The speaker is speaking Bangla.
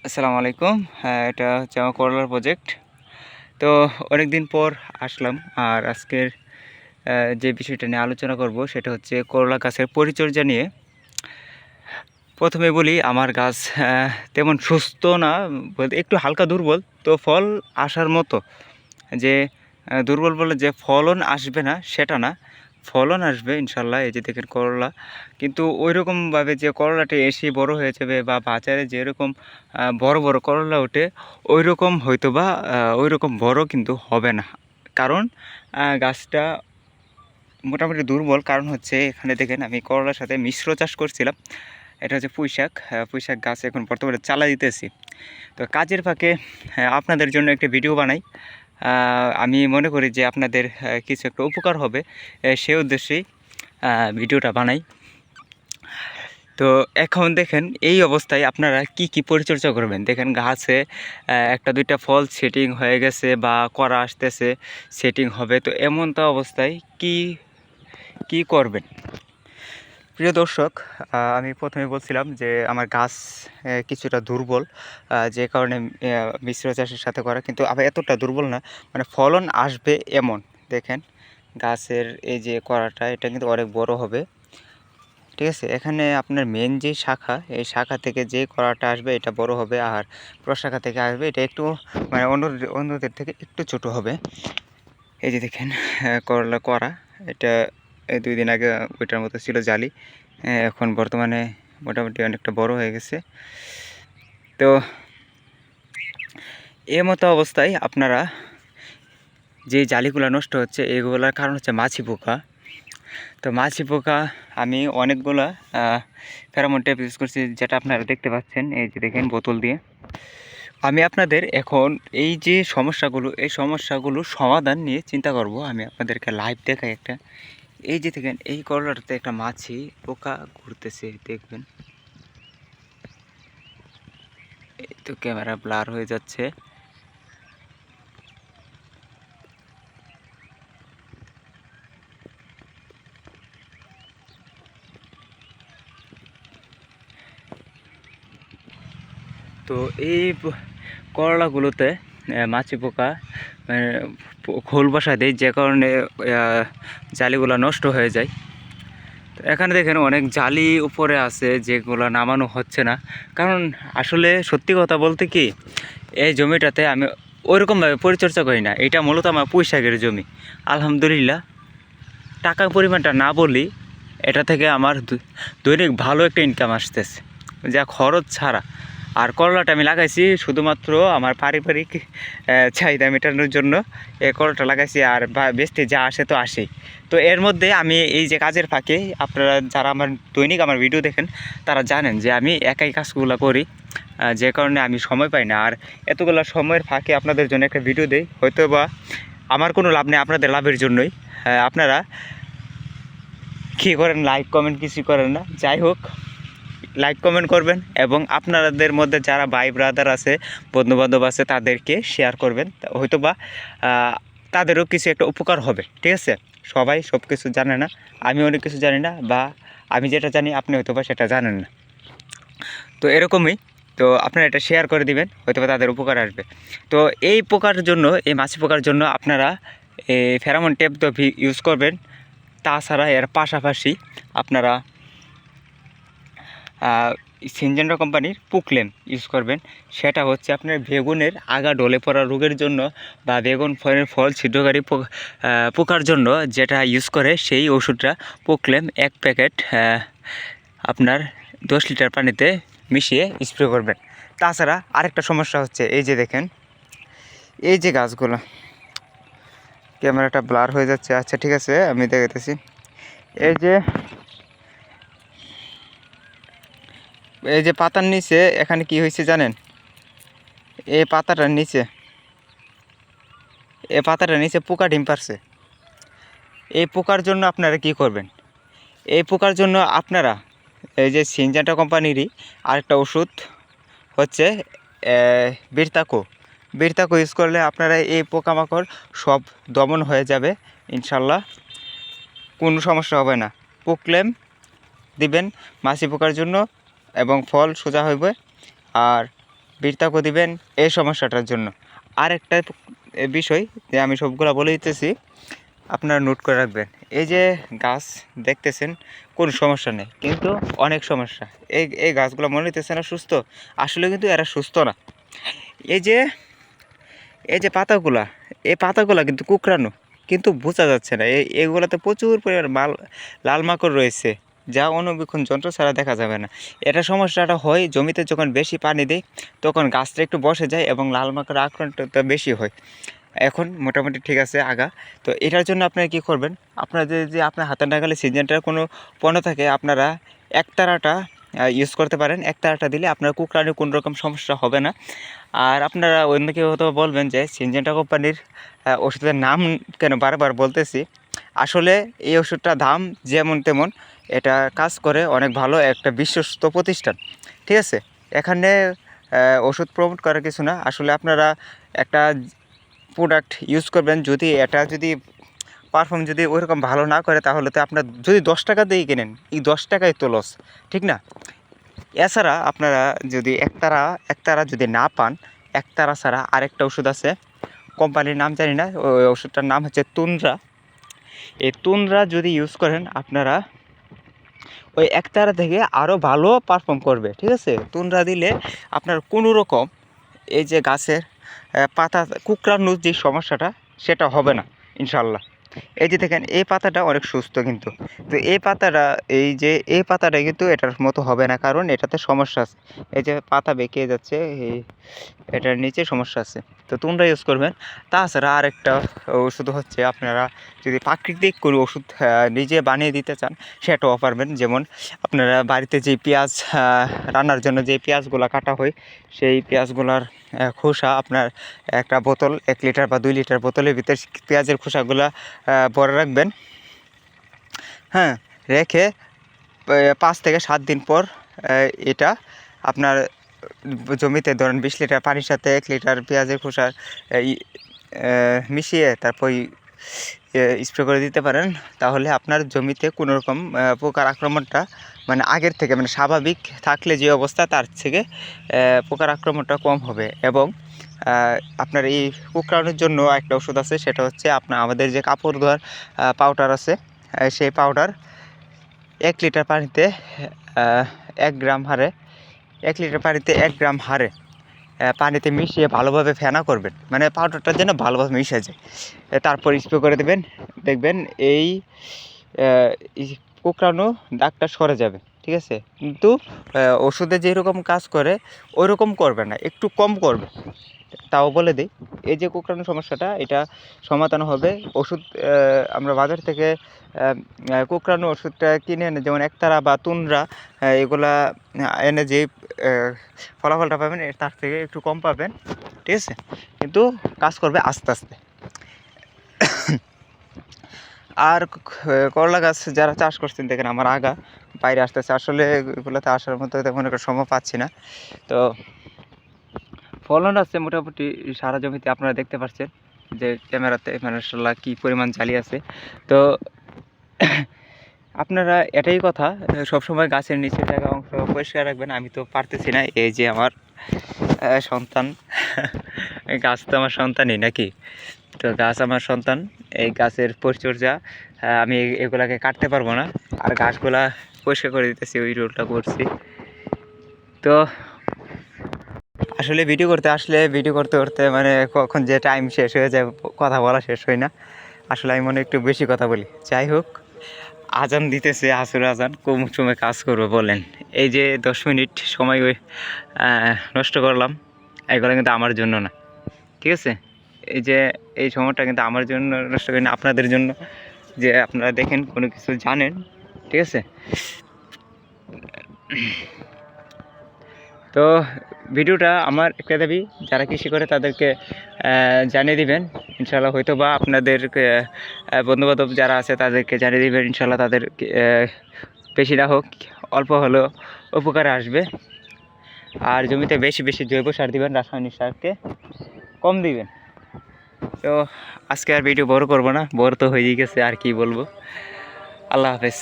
আসসালামু আলাইকুম। হ্যাঁ, এটা হচ্ছে আমার করলার প্রজেক্ট। তো অনেক দিন পর আসলাম, আর আজকের যে বিষয়টা নিয়ে আলোচনা করব সেটা হচ্ছে করলা গাছের পরিচর্যা নিয়ে। প্রথমে বলি, আমার গাছ তেমন সুস্থ না, বলতে একটু হালকা দুর্বল। তো ফল আসার মতো, যে দুর্বল বলে যে ফলন আসবে না সেটা না, ফলন আসবে ইনশাল্লাহ। এই যে দেখেন করলা, কিন্তু ওই রকমভাবে যে করলাটা এসে বড় হয়ে যাবে বা বাজারে যেরকম বড় বড় করলা ওঠে ওই রকম হয়তো বা ওই রকম বড় কিন্তু হবে না, কারণ গাছটা মোটামুটি দুর্বল। কারণ হচ্ছে এখানে দেখেন আমি করলার সাথে মিশ্র চাষ করছিলাম। এটা হচ্ছে পুঁইশাক গাছ এখন বর্তমানে চালা দিতেছি। তো কাজের ফাঁকে আপনাদের জন্য একটা ভিডিও বানাই। আমি মনে করি যে আপনাদের কিছু একটা উপকার হবে, সে উদ্দেশ্যেই ভিডিওটা বানাই। তো এখন দেখেন এই অবস্থায় আপনারা কি পরিচর্যা করবেন। দেখেন গাছে একটা দুইটা ফল সেটিং হয়ে গেছে বা করা আসতেছে, সেটিং হবে। তো এমনটা অবস্থায় কি করবেন? প্রিয় দর্শক, আমি প্রথমে বলছিলাম যে আমার গাছ কিছুটা দুর্বল, যে কারণে মিশ্র চাষের সাথে করা, কিন্তু আবার এতটা দুর্বল না, মানে ফলন আসবে এমন। দেখেন গাছের এই যে করাটা, এটা কিন্তু অনেক বড় হবে, ঠিক আছে। এখানে আপনার মেন যে শাখা, এই শাখা থেকে যে করাটা আসবে এটা বড় হবে, আর প্রশাখা থেকে আসবে এটা একটু মানে অন্যদের থেকে একটু ছোট হবে। এই যে দেখেন করলা করা, এটা 2 দিন আগে ওইটার মতো ছিল জালি, এখন বর্তমানে মোটামুটি অনেকটা বড় হয়ে গেছে। তো এ মতো অবস্থায় আপনারা যে জালিগুলো নষ্ট হচ্ছে এগুলোর কারণ হচ্ছে মাছি পোকা। তো মাছি পোকা আমি অনেকগুলা ফেরোমন ট্র্যাপ ইউজ করছি, যেটা আপনারা দেখতে পাচ্ছেন। এই যে দেখেন বোতল দিয়ে। আমি আপনাদের এখন এই যে সমস্যাগুলো, এই সমস্যাগুলো সমাধান নিয়ে চিন্তা করব। আমি আপনাদেরকে লাইভ দেখাই একটা। এই যে দেখেন এই করলাটাতে একটা মাছি পোকা ঘুরতেছে, দেখবেন। এই তো ক্যামেরা ব্লার হয়ে যাচ্ছে। তো এই করলাগুলোতে মাছি পোকা খোল বসা দেয়, যে কারণে জালিগুলো নষ্ট হয়ে যায়। তো এখানে দেখেন অনেক জালি উপরে আছে, যেগুলো নামানো হচ্ছে না। কারণ আসলে সত্যি কথা বলতে কি, এই জমিটাতে আমি ওইরকমভাবে পরিচর্যা করি না। এটা মূলত আমার পুঁইশাকের জমি। আলহামদুলিল্লাহ, টাকার পরিমাণটা না বলি, এটা থেকে আমার দৈনিক ভালো একটা ইনকাম আসতেছে, যা খরচ ছাড়া। আর করলাটা আমি লাগাইছি শুধুমাত্র আমার পারিবারিক চাহিদা মেটানোর জন্য। এই করলাটা লাগাইছি, আর বেচতে যা আসে তো আসেই। তো এর মধ্যে আমি এই যে কাজের ফাঁকে, আপনারা যারা আমার দৈনিক আমার ভিডিও দেখেন তারা জানেন যে আমি একাই কাজগুলো করি, যে কারণে আমি সময় পাই না। আর এতগুলো সময়ের ফাঁকে আপনাদের জন্য একটা ভিডিও দেই, হয়তো বা আমার কোনো লাভ নেই, আপনাদের লাভের জন্যই। আপনারা কী করেন, লাইক কমেন্ট কিছু করেন না। যাই হোক, লাইক কমেন্ট করবেন, এবং আপনাদের মধ্যে যারা ভাই ব্রাদার আছে, বন্ধুবান্ধব আছে, তাদেরকে শেয়ার করবেন। হয়তো বা তাদেরও কিছু একটা উপকার হবে, ঠিক আছে। সবাই সব কিছু জানে না, আমি অনেক কিছু জানি না, বা আমি যেটা জানি আপনি হয়তো বা সেটা জানেন না। তো এরকমই, তো আপনারা এটা শেয়ার করে দিবেন, হয়তো বা তাদের উপকার আসবে। তো এই পোকার জন্য, এই মাছি পোকার জন্য আপনারা এই ফেরোমন ট্র্যাপ তো ইউজ করবেন। তাছাড়া এর পাশাপাশি আপনারা সিনজেন্টা কোম্পানির পুকলেম ইউজ করবেন। সেটা হচ্ছে আপনার বেগুনের আগা ঢলে পড়া রোগের জন্য, বা বেগুন ফলের ফল ছিদ্রকারী পোকার জন্য যেটা ইউজ করে, সেই ওষুধটা পুকলেম 1 প্যাকেট আপনার 10 লিটার পানিতে মিশিয়ে স্প্রে করবেন। তাছাড়া আরেকটা সমস্যা হচ্ছে, এই যে দেখেন এই যে গাছগুলো, ক্যামেরাটা ব্লার হয়ে যাচ্ছে, আচ্ছা ঠিক আছে আমি দেখাতেছি। এই যে পাতার নিচে এখানে কি হয়েছে জানেন? এই পাতাটার নিচে পোকা ডিম পারছে। এই পোকার জন্য আপনারা কি করবেন? এই পোকার জন্য আপনারা এই যে সিনজেন্টা কোম্পানিরই আরেকটা ওষুধ হচ্ছে বীরতাকো ইউজ করলে আপনারা এই পোকামাকড় সব দমন হয়ে যাবে ইনশাল্লাহ, কোনো সমস্যা হবে না। পুকলেম দিবেন মাছি পোকার জন্য, এবং ফল সোজা হইবে। আর বীরতাকও দিবেন এই সমস্যাটার জন্য। আরেকটা বিষয় যে আমি সবগুলা বলে দিতেছি, আপনারা নোট করে রাখবেন। এই যে গাছ দেখতেছেন কোনো সমস্যা নেই, কিন্তু অনেক সমস্যা। এই গাছগুলো মনে হইতেছে না সুস্থ, আসলে কিন্তু এরা সুস্থ না। এই যে পাতাগুলা, এই পাতাগুলা কিন্তু কুকড়ানো, কিন্তু বোঝা যাচ্ছে না। এগুলোতে প্রচুর পরিমাণ লাল মাকড় রয়েছে, যা অনুবীক্ষণ যন্ত্র ছাড়া দেখা যাবে না। এটা সমস্যাটা হয় জমিতে যখন বেশি পানি দেয়, তখন গাছটা একটু বসে যায় এবং লাল মাকড়ের আক্রমণটা বেশি হয়। এখন মোটামুটি ঠিক আছে আগা। তো এটার জন্য আপনারা কী করবেন, আপনারা যে আপনার হাতের নাগালে সিনজেন্টার কোনো পণ্য থাকে, আপনারা একতারাটা ইউজ করতে পারেন। একতারাটা দিলে আপনার কুকড়ানির কোনো রকম সমস্যা হবে না। আর আপনারা অন্য কেউ হয়তো বলবেন যে সিনজেন্টা কোম্পানির ওষুধের নাম কেন বারবার বলতেছি। আসলে এই ওষুধটার দাম যেমন তেমন, এটা কাজ করে অনেক ভালো, একটা বিশ্বস্ত প্রতিষ্ঠান। ঠিক আছে, এখানে ওষুধ প্রমোট করার কিছু না। আসলে আপনারা একটা প্রোডাক্ট ইউজ করবেন, যদি এটা যদি পারফর্ম যদি ওইরকম ভালো না করে, তাহলে তো আপনার যদি 10 টাকা দিয়ে কেনেন, এই 10 টাকাই তো লস, ঠিক না? এছাড়া আপনারা যদি একতারা যদি না পান, একতারা ছাড়া আরেকটা ওষুধ আছে, কোম্পানির নাম জানি না, ওই ওষুধটার নাম হচ্ছে তুন্দ্রা। এই তুন্দ্রা যদি ইউজ করেন, আপনারা ওই একতারা থেকে আরও ভালো পারফর্ম করবে। ঠিক আছে, তুন্দ্রা দিলে আপনার কোনো রকম এই যে গাছের পাতা কুকড়ানোর যে সমস্যাটা, সেটা হবে না ইনশাল্লাহ। এই যে দেখেন, এই পাতাটা অনেক সুস্থ কিন্তু। তো এই পাতাটা কিন্তু এটার মতো হবে না, কারণ এটাতে সমস্যা আছে। এই যে পাতা বেঁকে যাচ্ছে, এটার নিচে সমস্যা আছে। তো তোমরা ইউজ করবেন। তাছাড়া আরেকটা ওষুধ হচ্ছে, আপনারা যদি প্রাকৃতিক কোনো ওষুধ নিজে বানিয়ে দিতে চান, সেটাও পারবেন। যেমন আপনারা বাড়িতে যে পেঁয়াজ রান্নার জন্য যে পেঁয়াজগুলো কাটা হয়, সেই পেঁয়াজগুলোর খোসা আপনার একটা বোতল, 1 লিটার বা 2 লিটার বোতলের ভিতরে পেঁয়াজের খোসাগুলো ভরে রাখবেন। হ্যাঁ, রেখে 5 থেকে 7 দিন পর এটা আপনার জমিতে ধরেন 20 লিটার পানির সাথে 1 লিটার পেঁয়াজের খোসা মিশিয়ে তারপর স্প্রে করে দিতে পারেন। তাহলে আপনার জমিতে কোনো রকম পোকার আক্রমণটা, মানে আগের থেকে, মানে স্বাভাবিক থাকলে যে অবস্থা, তার থেকে পোকার আক্রমণটা কম হবে। এবং আপনার এই কুকড়ানোর জন্য একটা ওষুধ আছে, সেটা হচ্ছে আমাদের যে কাপড় ধোয়ার পাউডার আছে, সেই পাউডার 1 লিটার পানিতে 1 গ্রাম হারে 1 লিটার পানিতে 1 গ্রাম হারে পানিতে মিশিয়ে ভালোভাবে ফেনা করবেন, মানে পাউডারটা যেন ভালোভাবে মিশে যায়। তারপর স্প্রে করে দেবেন, দেখবেন এই কুকড়ানো দাগটা সরে যাবে। ঠিক আছে, কিন্তু ওষুধে যেরকম কাজ করে ওই রকম করবে না, একটু কম করবে। তাও বলে দিই, এই যে কুকড়ানো সমস্যাটা, এটা সমাধান হবে ওষুধ। আমরা বাজার থেকে কুকড়ানো ওষুধটা কিনে এনে, যেমন একতারা বা তুন্দ্রা, এগুলা এনে যে ফলাফলটা পাবেন, তার থেকে একটু কম পাবেন। ঠিক আছে, কিন্তু কাজ করবে আস্তে আস্তে। আর করলা গাছ যারা চাষ করছেন, দেখেন আমার আগা বাইরে আসতেছে। আসলে এগুলোতে আসার মতো তেমন একটা সময় পাচ্ছি না। তো ফলন আছে মোটামুটি সারা জমিতে, আপনারা দেখতে পাচ্ছেন যে ক্যামেরাতে মাশাআল্লাহ কী পরিমাণ জালি আছে। তো আপনারা এটাই কথা, সবসময় গাছের নিচের জায়গা অংশ পরিষ্কার রাখবেন। আমি তো পারতেছি না, এই যে আমার সন্তান, গাছ তো আমার সন্তানই নাকি। তো গাছ আমার সন্তান, এই গাছের পরিচর্যা আমি এগুলাকে কাটতে পারবো না, আর গাছগুলা পরিষ্কার করে দিতেছি, ওই রোলটা করছি। তো আসলে ভিডিও করতে আসলে ভিডিও করতে করতে মানে কখন যে টাইম শেষ হয়ে যায়, কথা বলা শেষ হয় না। আসলে আমি মনে একটু বেশি কথা বলি। যাই হোক, আজান দিতেছে, আসর আজান, কোন সময় কাজ করবো বলেন? এই যে 10 মিনিট সময় নষ্ট করলাম, এগুলো কিন্তু আমার জন্য না। ঠিক আছে, এই যে এই সময়টা কিন্তু আমার জন্য নষ্ট করি না, আপনাদের জন্য, যে আপনারা দেখেন কোনো কিছু জানেন। ঠিক আছে, তো ভিডিওটা আমার একটা দাবি, যারা কৃষি করে তাদেরকে জানিয়ে দিবেন ইনশাল্লাহ। হয়তো বা আপনাদের বন্ধুবান্ধব যারা আছে তাদেরকে জানিয়ে দিবেন ইনশাল্লাহ, তাদের বেশি না হোক, অল্প হলেও উপকারে আসবে। আর জমিতে বেশি বেশি জৈব সার দিবেন, রাসায়নিক সারকে কম দিবেন। তো আজকে আর ভিডিও বড় করবো না, বড় তো হয়েই গেছে, আর কি বলবো। আল্লাহ হাফেজ।